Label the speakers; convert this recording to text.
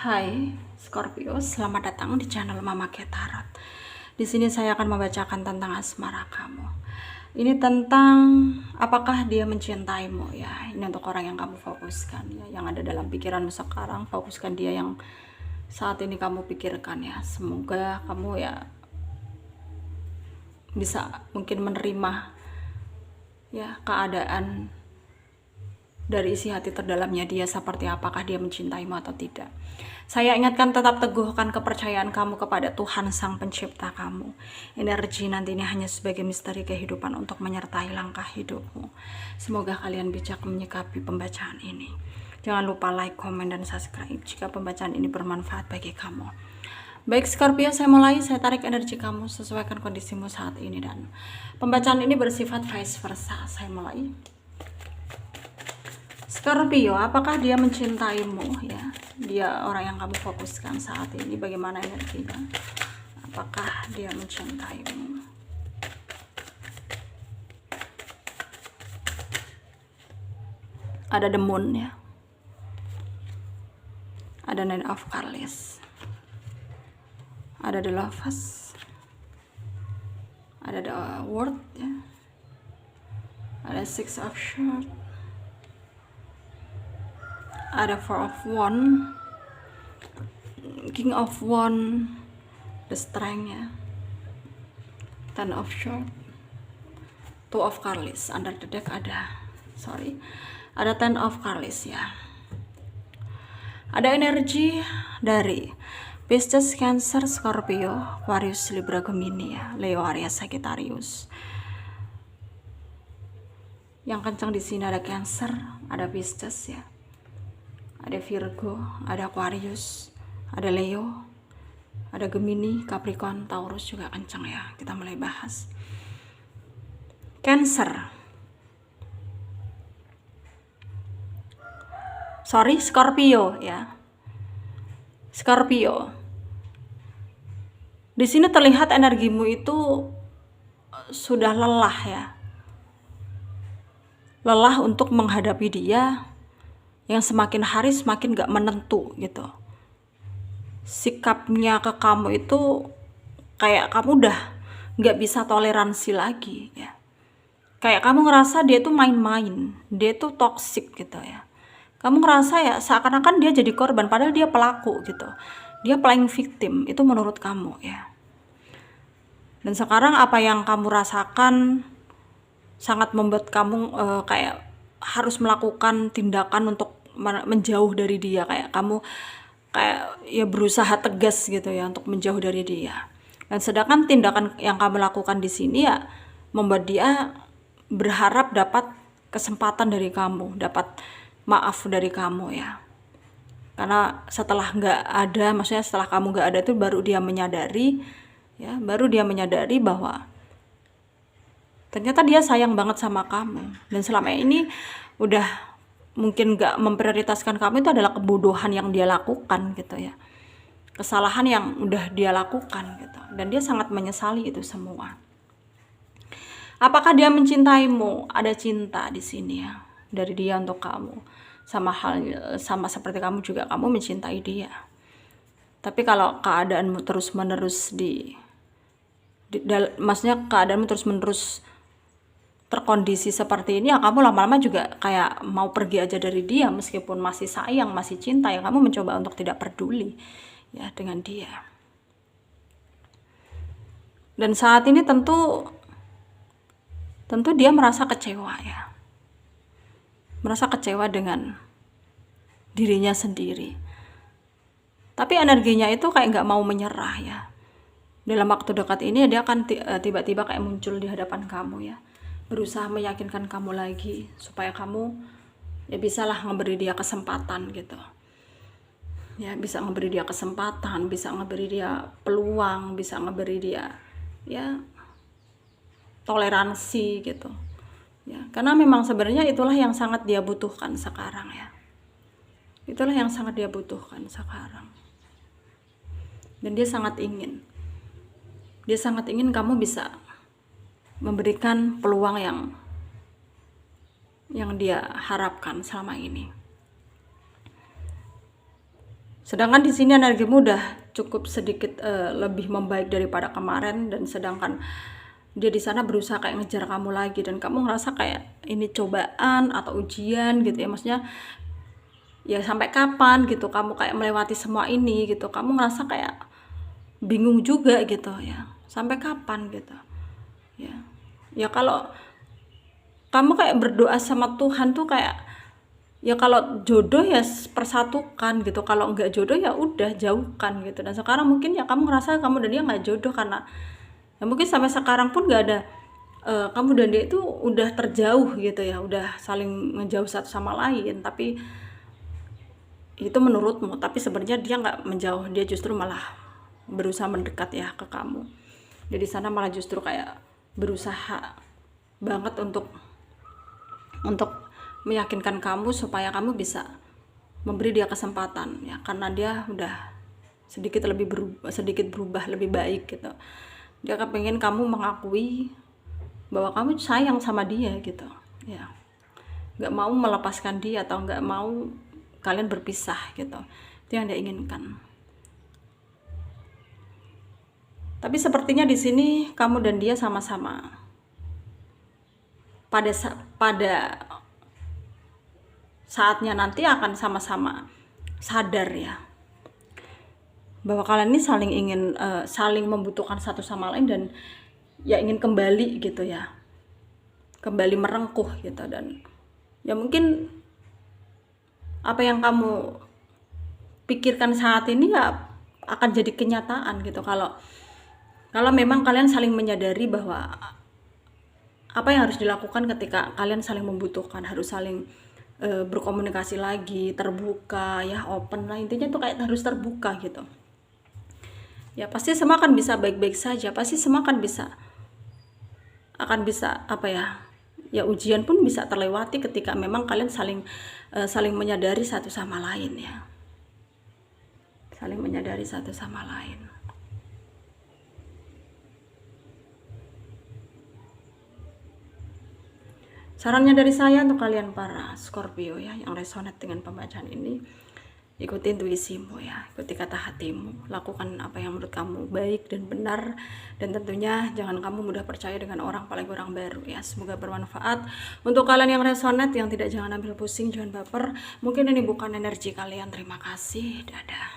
Speaker 1: Hai Scorpio, selamat datang di channel Mama Tarot. Di sini saya akan membacakan tentang asmara kamu. Ini tentang apakah dia mencintaimu ya. Ini untuk orang yang kamu fokuskan ya, yang ada dalam pikiranmu sekarang. Fokuskan dia yang saat ini kamu pikirkan ya. Semoga kamu ya bisa mungkin menerima ya keadaan dari isi hati terdalamnya dia, seperti apakah dia mencintaimu atau tidak. Saya ingatkan, tetap teguhkan kepercayaan kamu kepada Tuhan Sang Pencipta kamu. Energi nanti ini hanya sebagai misteri kehidupan untuk menyertai langkah hidupmu. Semoga kalian bijak menyikapi pembacaan ini. Jangan lupa like, komen, dan subscribe jika pembacaan ini bermanfaat bagi kamu. Baik Scorpio, saya mulai. Saya tarik energi kamu, sesuaikan kondisimu saat ini, dan pembacaan ini bersifat vice versa. Saya mulai. Scorpio, apakah dia mencintaimu ya? Dia orang yang kamu fokuskan saat ini, bagaimana energinya? Apakah dia mencintaimu? Ada the moon ya. Ada Nine of Cups. Ada the Lovers. Ada the World ya. Ada Six of Swords. Ada Four of Wands, King of Wands, the Strength ya, Ten of Swords, Two of Cups. Under the deck ada Ten of Cups ya. Ada energi dari Pisces, Cancer, Scorpio, Aquarius, Libra, Gemini ya, Leo, Aries, Sagittarius. Yang kencang di sini ada Cancer, ada Pisces ya. Ada Virgo, ada Aquarius, ada Leo, ada Gemini, Capricorn, Taurus juga kencang ya. Kita mulai bahas. Scorpio ya. Scorpio. Di sini terlihat energimu itu sudah lelah ya. Lelah untuk menghadapi dia yang semakin hari semakin gak menentu gitu. Sikapnya ke kamu itu kayak kamu udah gak bisa toleransi lagi ya. Kayak kamu ngerasa dia tuh main-main, dia tuh toksik gitu ya. Kamu ngerasa ya seakan-akan dia jadi korban, padahal dia pelaku gitu. Dia playing victim, itu menurut kamu ya. Dan sekarang apa yang kamu rasakan sangat membuat kamu kayak harus melakukan tindakan untuk menjauh dari dia. Kayak kamu kayak ya berusaha tegas gitu ya untuk menjauh dari dia. Dan sedangkan tindakan yang kamu lakukan di sini ya membuat dia berharap dapat kesempatan dari kamu, dapat maaf dari kamu ya. Karena setelah setelah kamu nggak ada tuh baru dia menyadari ya, bahwa ternyata dia sayang banget sama kamu. Dan selama ini udah mungkin gak memprioritaskan kamu, itu adalah kebodohan yang dia lakukan gitu ya. Kesalahan yang udah dia lakukan gitu. Dan dia sangat menyesali itu semua. Apakah dia mencintaimu? Ada cinta di sini ya dari dia untuk kamu. Sama seperti kamu juga, kamu mencintai dia. Tapi kalau keadaanmu terus-menerus maksudnya keadaanmu terus-menerus terkondisi seperti ini ya, kamu lama-lama juga kayak mau pergi aja dari dia, meskipun masih sayang, masih cinta ya, kamu mencoba untuk tidak peduli ya dengan dia. Dan saat ini tentu dia merasa kecewa ya, merasa kecewa dengan dirinya sendiri. Tapi energinya itu kayak nggak mau menyerah ya. Dalam waktu dekat ini dia akan tiba-tiba kayak muncul di hadapan kamu ya, berusaha meyakinkan kamu lagi supaya kamu ya bisalah memberi dia kesempatan gitu ya, bisa memberi dia kesempatan, bisa memberi dia peluang, bisa memberi dia ya toleransi gitu ya. Karena memang sebenarnya itulah yang sangat dia butuhkan sekarang ya, itulah yang sangat dia butuhkan sekarang. Dan dia sangat ingin kamu bisa memberikan peluang yang dia harapkan selama ini. Sedangkan di sini energimu udah cukup sedikit lebih membaik daripada kemarin, dan sedangkan dia di sana berusaha kayak ngejar kamu lagi, dan kamu ngerasa kayak ini cobaan atau ujian gitu ya, maksudnya ya sampai kapan gitu kamu kayak melewati semua ini gitu, kamu ngerasa kayak bingung juga gitu ya, sampai kapan gitu ya. Ya kalau kamu kayak berdoa sama Tuhan tuh kayak ya kalau jodoh ya persatukan gitu, kalau enggak jodoh ya udah jauhkan gitu. Dan sekarang mungkin ya kamu ngerasa kamu dan dia nggak jodoh, karena ya mungkin sampai sekarang pun nggak ada kamu dan dia itu udah terjauh gitu ya, udah saling ngejauh satu sama lain. Tapi itu menurutmu, tapi sebenarnya dia nggak menjauh, dia justru malah berusaha mendekat ya ke kamu. Dia di sana malah justru kayak berusaha banget untuk meyakinkan kamu supaya kamu bisa memberi dia kesempatan ya, karena dia udah sedikit berubah lebih baik gitu. Dia kepengen kamu mengakui bahwa kamu sayang sama dia gitu ya, nggak mau melepaskan dia atau nggak mau kalian berpisah gitu. Itu yang dia inginkan. Tapi sepertinya di sini kamu dan dia sama-sama pada saatnya nanti akan sama-sama sadar ya, bahwa kalian ini saling membutuhkan satu sama lain, dan ya ingin kembali gitu ya, kembali merengkuh gitu. Dan ya mungkin apa yang kamu pikirkan saat ini ya akan jadi kenyataan gitu, kalau memang kalian saling menyadari bahwa apa yang harus dilakukan ketika kalian saling membutuhkan, harus saling berkomunikasi lagi, terbuka ya, open lah, intinya tuh kayak harus terbuka gitu ya. Pasti semua akan bisa baik-baik saja, pasti semua akan bisa apa ya, ujian pun bisa terlewati ketika memang kalian saling menyadari satu sama lain ya, saling menyadari satu sama lain. Sarannya dari saya untuk kalian para Scorpio ya, yang resonate dengan pembacaan ini, ikuti intuisimu ya, ikuti kata hatimu, lakukan apa yang menurut kamu baik dan benar, dan tentunya jangan kamu mudah percaya dengan orang, apalagi orang baru ya. Semoga bermanfaat untuk kalian yang resonate, yang tidak, jangan ambil pusing, jangan baper, mungkin ini bukan energi kalian. Terima kasih, dadah.